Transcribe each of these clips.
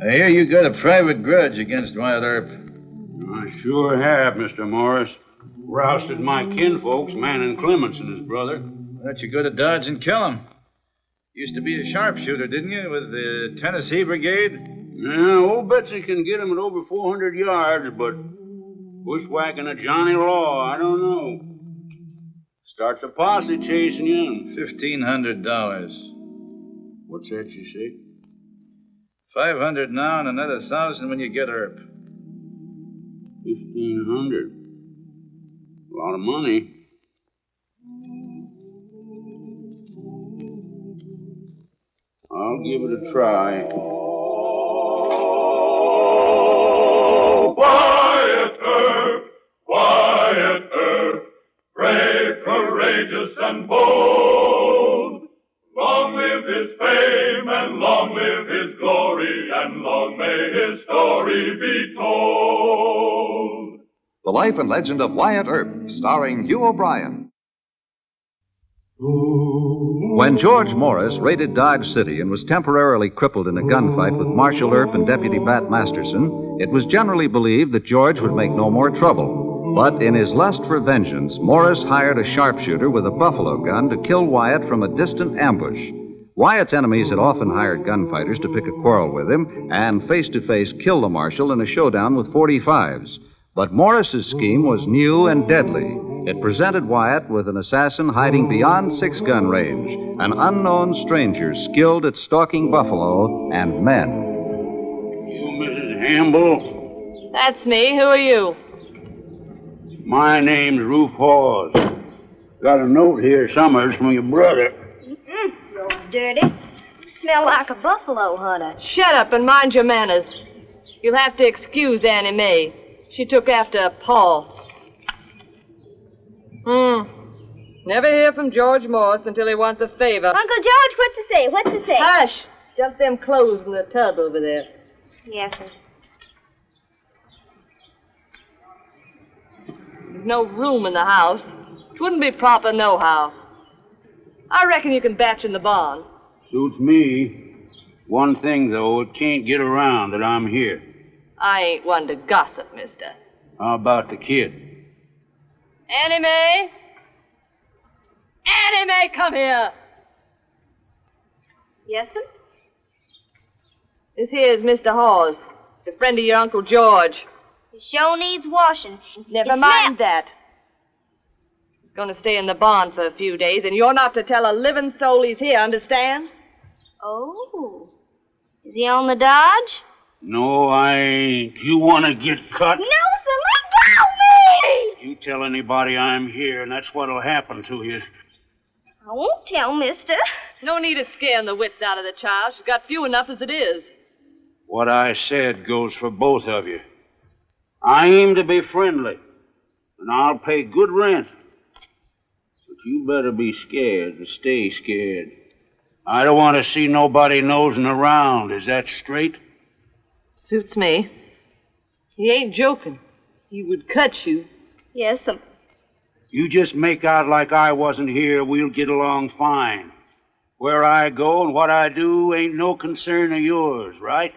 I hear you got a private grudge against Wyatt Earp. I sure have, Mr. Morris. Rousted my kinfolks, Manning Clements and his brother. Thought you go to Dodge and kill him. Used to be a sharpshooter, didn't you, with the Tennessee Brigade? Yeah, old Betsy can get him at over 400 yards, but bushwhacking a Johnny Law, I don't know. Starts a posse chasing you. $1,500. What's that you say? $500 now and another $1,000 when you get Earp. 1,500. A lot of money. I'll give it a try. Oh, Wyatt Earp, Wyatt Earp, brave, courageous, and bold. Long live his fame, and long live his glory, and long may his story be told. The Life and Legend of Wyatt Earp, starring Hugh O'Brien. When George Morris raided Dodge City and was temporarily crippled in a gunfight with Marshal Earp and Deputy Bat Masterson, it was generally believed that George would make no more trouble. But in his lust for vengeance, Morris hired a sharpshooter with a buffalo gun to kill Wyatt from a distant ambush. Wyatt's enemies had often hired gunfighters to pick a quarrel with him and face-to-face kill the marshal in a showdown with .45s. But Morris's scheme was new and deadly. It presented Wyatt with an assassin hiding beyond six-gun range, an unknown stranger skilled at stalking buffalo and men. You, Mrs. Hamble? That's me. Who are you? My name's Rufe Hawes. Got a note here, Summers, from your brother. You're dirty. You smell like a buffalo hunter. Shut up and mind your manners. You'll have to excuse Annie Mae. She took after Paul. Never hear from George Morris until he wants a favor. Uncle George, what to say? What to say? Hush! Dump them clothes in the tub over there. Yes, sir. There's no room in the house. It wouldn't be proper nohow. I reckon you can batch in the barn. Suits me. One thing, though, it can't get around that I'm here. I ain't one to gossip, mister. How about the kid? Annie Mae? Annie Mae, come here! Yes, sir? This here's Mr. Hawes. He's a friend of your Uncle George. His show needs washing. Never mind that. He's going to stay in the barn for a few days, and you're not to tell a living soul he's here, understand? Oh. Is he on the Dodge? No, I ain't. You want to get cut? No, sir, let go of me! You tell anybody I'm here, and that's what'll happen to you. I won't tell, mister. No need of scaring the wits out of the child. She's got few enough as it is. What I said goes for both of you. I aim to be friendly, and I'll pay good rent. But you better be scared to stay scared. I don't want to see nobody nosing around. Is that straight? Suits me. He ain't joking. He would cut you. Yes, sir. You just make out like I wasn't here. We'll get along fine. Where I go and what I do ain't no concern of yours, right?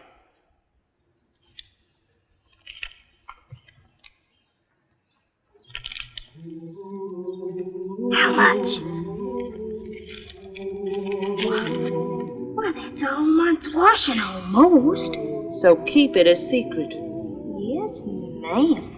How much? Why, that's all month's washing almost. So keep it a secret. Yes, ma'am.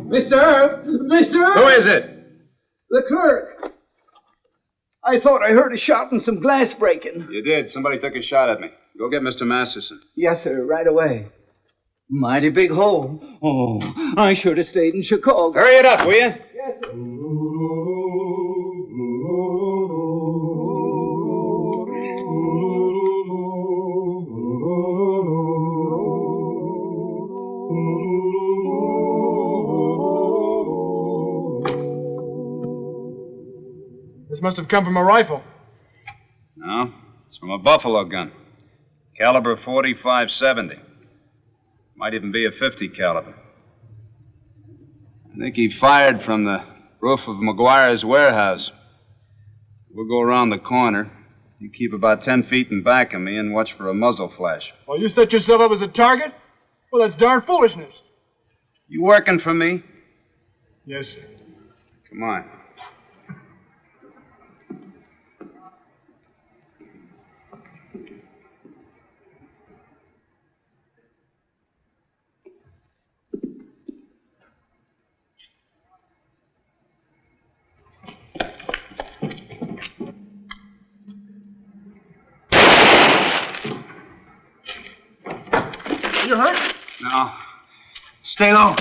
Mr. Earp! Mr. Earp! Who is it? The clerk. I thought I heard a shot and some glass breaking. You did. Somebody took a shot at me. Go get Mr. Masterson. Yes, sir, right away. Mighty big hole. Oh, I should have stayed in Chicago. Hurry it up, will you? Yes, sir. This must have come from a rifle. No, it's from a buffalo gun. Caliber .45-70. Might even be a 50 caliber. I think he fired from the roof of McGuire's warehouse. We'll go around the corner. You keep about 10 feet in back of me and watch for a muzzle flash. Well, you set yourself up as a target? Well, that's darn foolishness. You working for me? Yes, sir. Come on. You hurt? No. Stay low.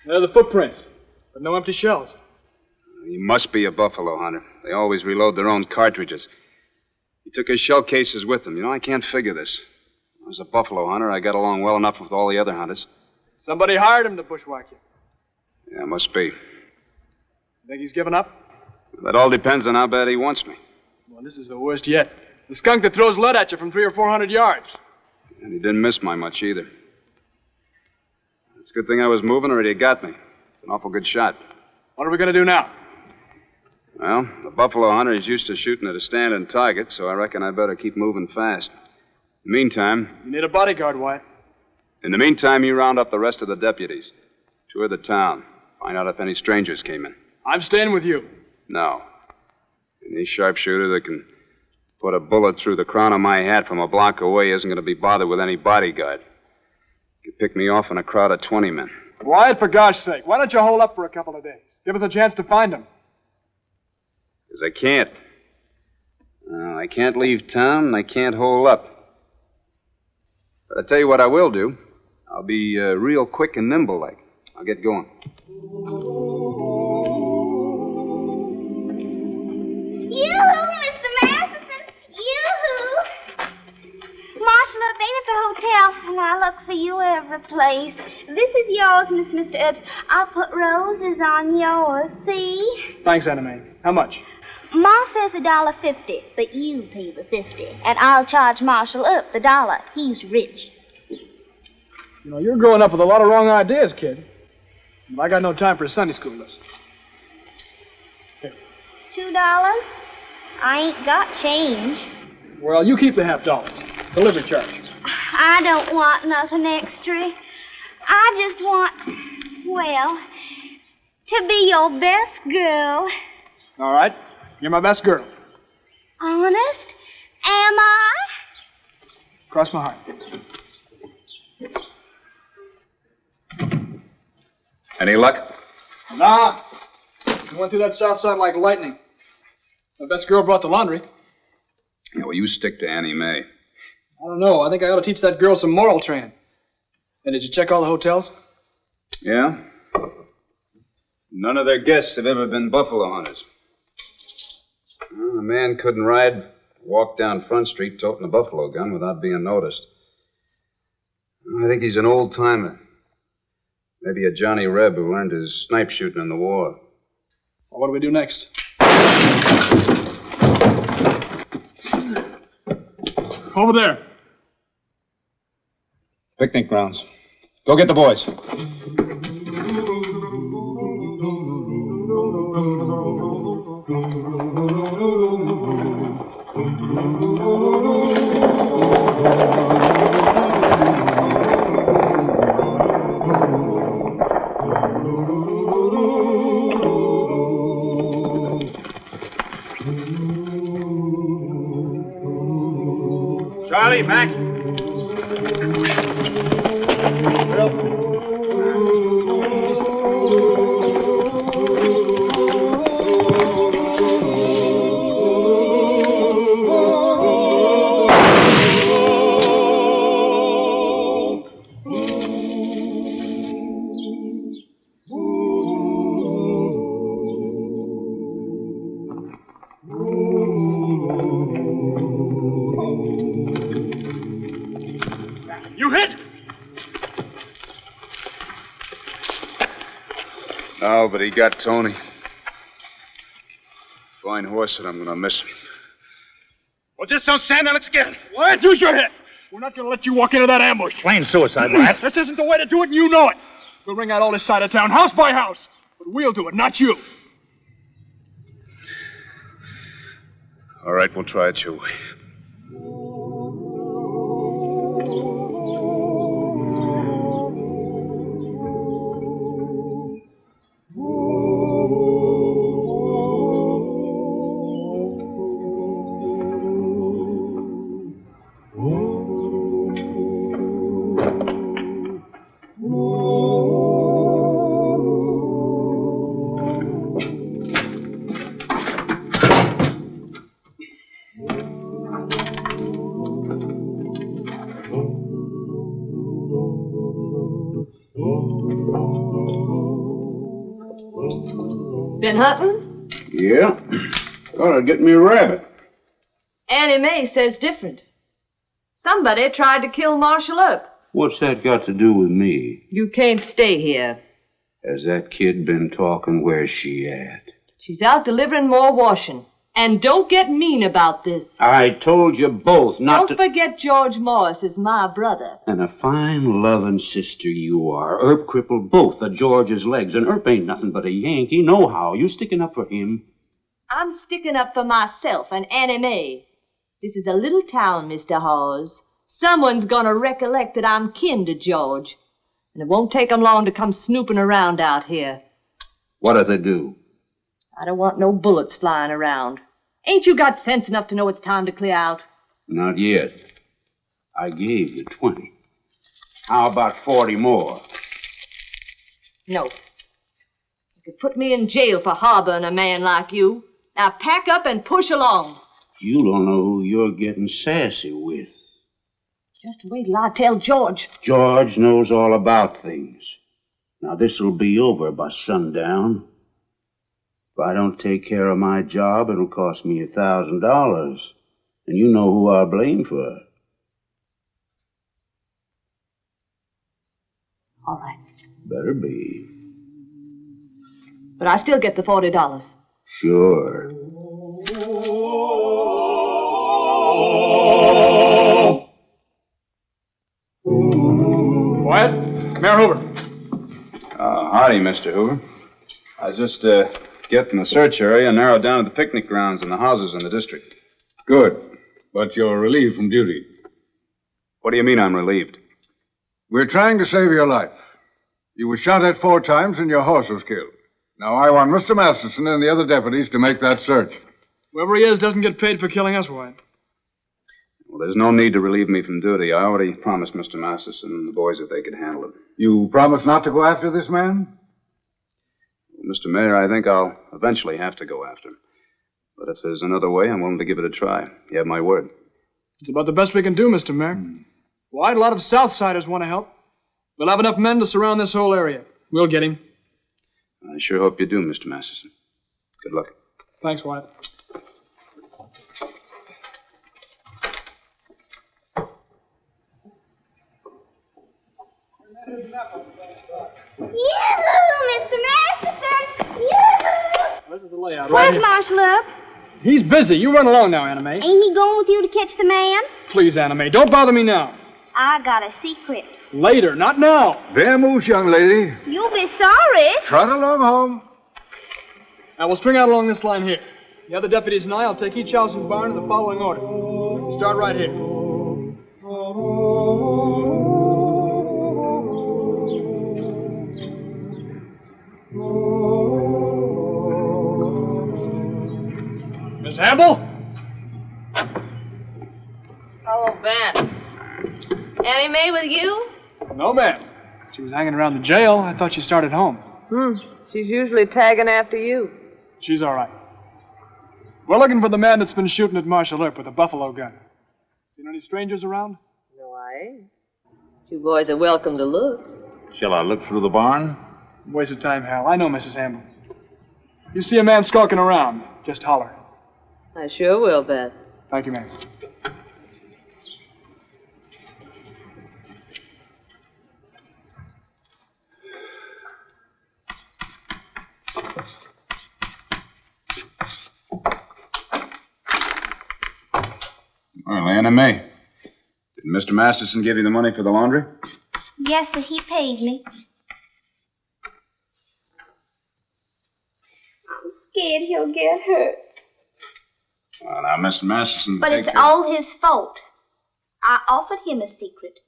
There are the footprints, but no empty shells. He must be a buffalo hunter. They always reload their own cartridges. He took his shell cases with him. You know, I can't figure this. As a buffalo hunter, I got along well enough with all the other hunters. Somebody hired him to bushwhack you. Yeah, must be. You think he's given up? That all depends on how bad he wants me. Well, this is the worst yet. The skunk that throws lead at you from 300 or 400 yards. And he didn't miss my much either. It's a good thing I was moving or he'd got me. It's an awful good shot. What are we going to do now? Well, the buffalo hunter is used to shooting at a standing target, so I reckon I better keep moving fast. In the meantime... You need a bodyguard, Wyatt. In the meantime, you round up the rest of the deputies. Tour the town. Find out if any strangers came in. I'm staying with you. No. Any sharpshooter that can put a bullet through the crown of my hat from a block away isn't going to be bothered with any bodyguard. You could pick me off in a crowd of 20 men. Wyatt, for gosh sake, why don't you hold up for a couple of days? Give us a chance to find him. Because I can't. I can't leave town and I can't hole up. But I tell you what I will do. I'll be real quick and nimble like. I'll get going. Yoo-hoo, Mr. Masterson! Yoo-hoo! Marshal Earp ain't at the hotel, and I look for you every place. This is yours, Mr. Earps. I'll put roses on yours, see? Thanks, Anna Mae. How much? Ma says $1.50, but you pay the 50, and I'll charge Marshal Earp the $1. He's rich. You know, you're growing up with a lot of wrong ideas, kid. But I got no time for a Sunday school lesson. Here. $2? I ain't got change. Well, you keep the $50. Delivery charge. I don't want nothing extra. I just want, well, to be your best girl. All right. You're my best girl. Honest? Am I? Cross my heart. Any luck? Nah. You went through that south side like lightning. My best girl brought the laundry. Yeah, well, you stick to Annie Mae. I don't know. I think I ought to teach that girl some moral training. And did you check all the hotels? Yeah? None of their guests have ever been buffalo hunters. Well, a man couldn't walk down Front Street toting a buffalo gun without being noticed. I think he's an old-timer. Maybe a Johnny Reb who learned his snipe shooting in the war. Well, what do we do next? Over there. Picnic grounds. Go get the boys. Charlie, Mac. You hit? No, but he got Tony. Fine horse, and I'm gonna miss him. Well, just don't stand there. Let's get him. Wyatt, use your head. We're not going to let you walk into that ambush. Plain suicide, Wyatt. This isn't the way to do it, and you know it. We'll ring out all this side of town, house by house. But we'll do it, not you. All right, we'll try it your way. Been hunting? Yeah. Thought I'd get me a rabbit. Annie Mae says different. Somebody tried to kill Marshal Earp. What's that got to do with me? You can't stay here. Has that kid been talking? Where's she at? She's out delivering more washing. And don't get mean about this. I told you both not Don't forget George Morris is my brother. And a fine, loving sister you are. Earp crippled both of George's legs, and Earp ain't nothing but a Yankee, nohow. You sticking up for him? I'm sticking up for myself and Annie Mae. This is a little town, Mr. Hawes. Someone's gonna recollect that I'm kin to George. And it won't take 'em long to come snooping around out here. What'd they do? I don't want no bullets flying around. Ain't you got sense enough to know it's time to clear out? Not yet. I gave you 20. How about 40 more? No. You could put me in jail for harboring a man like you. Now pack up and push along. You don't know who you're getting sassy with. Just wait till I tell George. George knows all about things. Now this'll be over by sundown. If I don't take care of my job, it'll cost me $1,000. And you know who I blame for it. All right. Better be. But I still get the $40. Sure. Wyatt, Mayor Hoover. Howdy, Mr. Hoover. I was just getting the search area narrowed down to the picnic grounds and the houses in the district. Good. But you're relieved from duty. What do you mean I'm relieved? We're trying to save your life. You were shot at 4 times and your horse was killed. Now I want Mr. Masterson and the other deputies to make that search. Whoever he is doesn't get paid for killing us, Wyatt. Well, there's no need to relieve me from duty. I already promised Mr. Masterson and the boys that they could handle it. You promise not to go after this man? Well, Mr. Mayor, I think I'll eventually have to go after him. But if there's another way, I'm willing to give it a try. You have my word. It's about the best we can do, Mr. Mayor. Wyatt, a lot of Southsiders want to help. We'll have enough men to surround this whole area. We'll get him. I sure hope you do, Mr. Masterson. Good luck. Thanks, Wyatt. Yoo-hoo, Mr. Masterson! Yoo-hoo! This is the layout. Where's Marshal Earp? He's busy. You run along now, Anna Mae. Ain't he going with you to catch the man? Please, Anna Mae, don't bother me now. I got a secret. Later, not now. Vamoose, young lady. You'll be sorry. Trot along home. Now, we'll string out along this line here. The other deputies and I will take each house and barn in the following order. Start right here. Miss Hamble? Oh, Ben. Annie Mae with you? No, ma'am. She was hanging around the jail. I thought she started home. She's usually tagging after you. She's all right. We're looking for the man that's been shooting at Marshal Earp with a buffalo gun. Seen any strangers around? No, I ain't. You boys are welcome to look. Shall I look through the barn? Waste of time, Hal. I know Mrs. Hamble. You see a man skulking around, just holler. I sure will, Ben. Thank you, ma'am. Well, Anna Mae, did Mr. Masterson give you the money for the laundry? Yes, sir, he paid me. I'm scared he'll get hurt. Well, now, Mr. Masterson... But it's all his fault. I offered him a secret.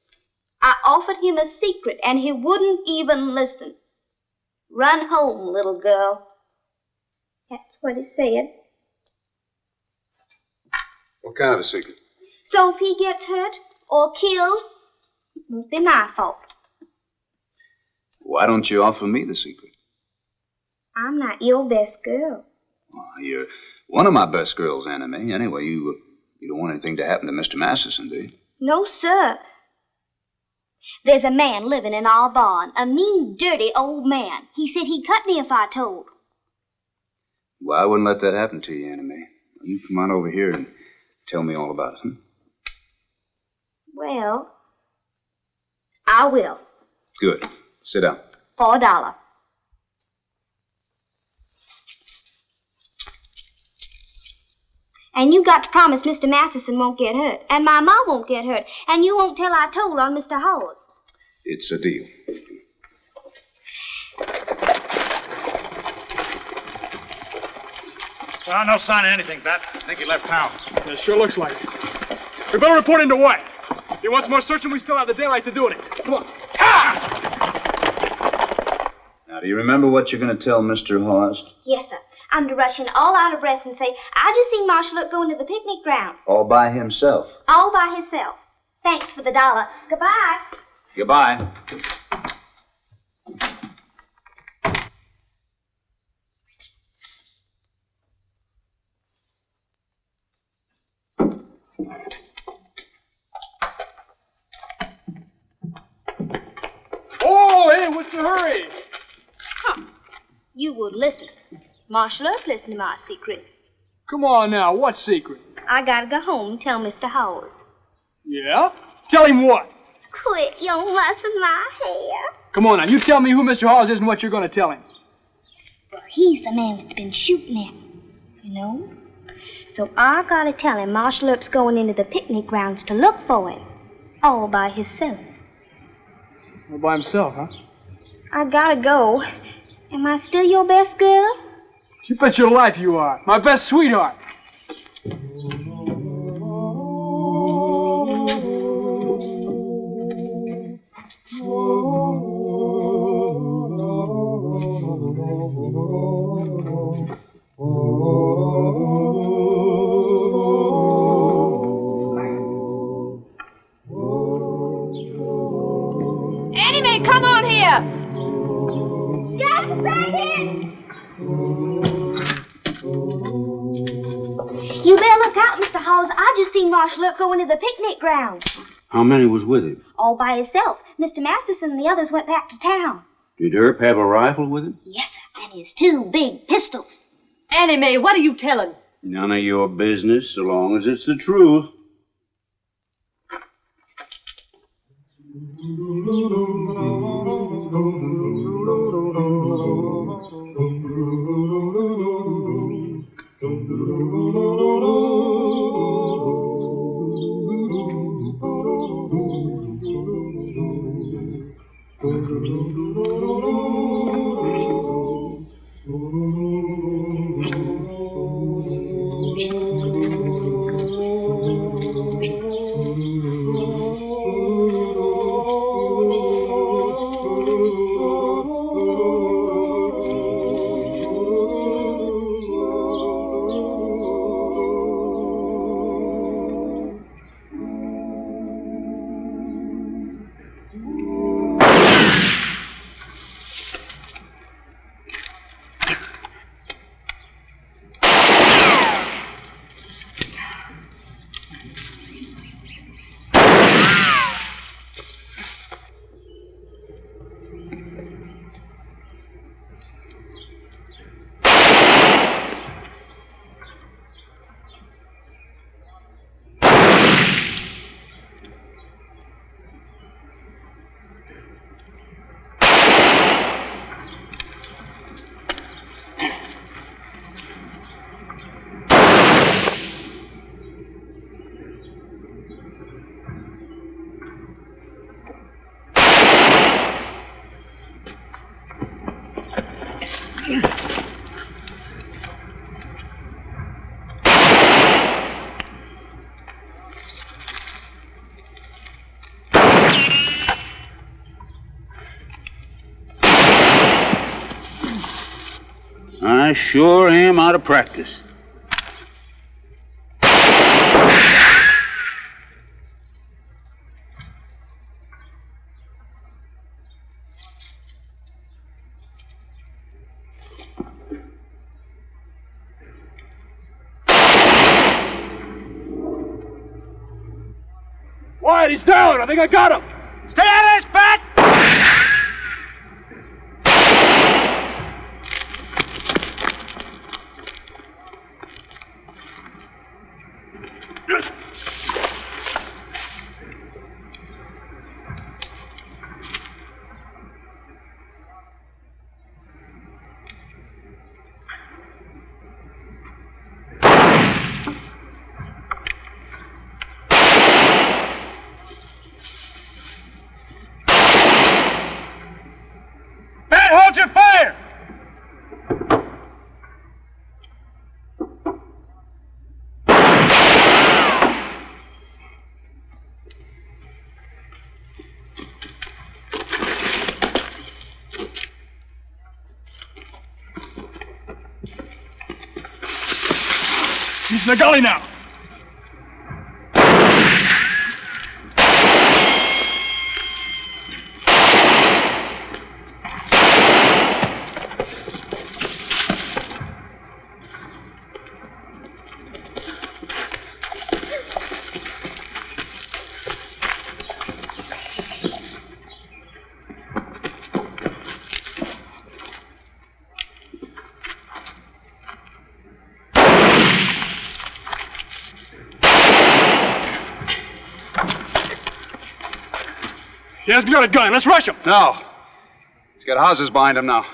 And he wouldn't even listen. Run home, little girl. That's what he said. What kind of a secret? So if he gets hurt or killed, it won't be my fault. Why don't you offer me the secret? I'm not your best girl. Well, you're one of my best girls, Anna Mae. Anyway, you don't want anything to happen to Mr. Masterson, do you? No, sir. There's a man living in our barn, a mean, dirty old man. He said he'd cut me if I told. Well, I wouldn't let that happen to you, Anna Mae. You come on over here and tell me all about it, Well, I will. Good. Sit down. $4. And you got to promise Mr. Masterson won't get hurt, and my ma won't get hurt, and you won't tell I told on Mr. Hawes. It's a deal. No sign of anything, Bat. I think he left town. It sure looks like it. We better report into Wyatt. If he wants more searching, we still have the daylight to do it. Come on. Now, do you remember what you're going to tell Mr. Hawes? Yes, sir. I'm to rush in all out of breath and say, I just seen Marshal Earp going to the picnic grounds. All by himself. All by himself. Thanks for the $1. Goodbye. Goodbye. Oh, hey, what's the hurry? You would listen. Marshal Earp listened to my secret. Come on now, what secret? I gotta go home and tell Mr. Hawes. Yeah? Tell him what? Quit your mussing my hair. Come on now, you tell me who Mr. Hawes is and what you're going to tell him. Well, he's the man that's been shooting at me, you know? So I gotta tell him Marshal Earp's going into the picnic grounds to look for him. All by himself. All by himself, huh? I gotta go. Am I still your best girl? You bet your life you are. My best sweetheart. Annie Mae, come on here. Yes, right in. You better look out, Mr. Hawes. I just seen Marshal Earp going to the picnic grounds. How many was with him? All by himself. Mr. Masterson and the others went back to town. Did Earp have a rifle with him? Yes, sir, and his 2 big pistols. Annie Mae, what are you telling? None of your business, so long as it's the truth. I sure am out of practice. Wyatt, he's down. I think I got him. Stay out of this, Pat! Hold your fire! He's in the gully now. He hasn't got a gun. Let's rush him. No. He's got houses behind him now.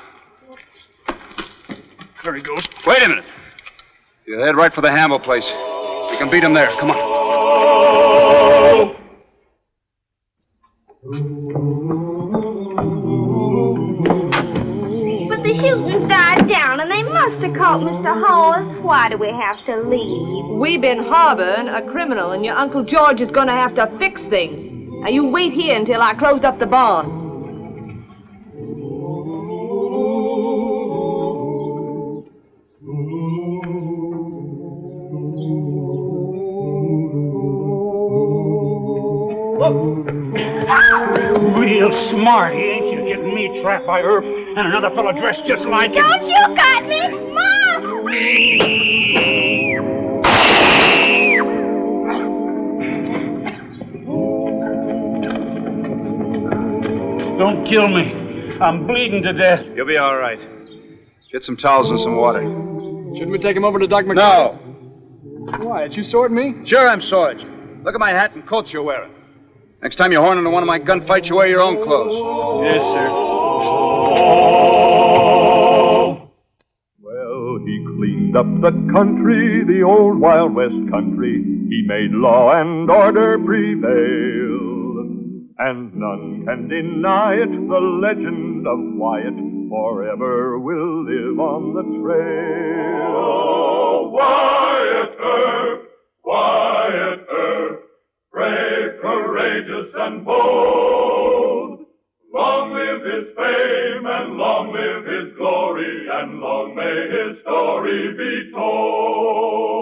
There he goes. Wait a minute. You head right for the Hamble place. We can beat him there. Come on. But the shooting's died down, and they must have caught Mr. Hawes. Why do we have to leave? We've been harboring a criminal, and your Uncle George is going to have to fix things. Now, you wait here until I close up the barn. Real smarty, ain't you? Getting me trapped by Earp and another fellow dressed just like him. Don't you cut me, Mom! Don't kill me. I'm bleeding to death. You'll be all right. Get some towels and some water. Shouldn't we take him over to Doc McCarthy? No. Wyatt, you sword me? Sure, I'm Sarge. Look at my hat and coat you're wearing. Next time you horn into one of my gunfights, you wear your own clothes. Yes, sir. Well, he cleaned up the country, the old Wild West country. He made law and order prevail. and none can deny it. The legend of Wyatt forever will live on the trail. Oh, Wyatt Earp, Wyatt Earp, brave, courageous, and bold. Long live his fame, and long live his glory, and long may his story be told.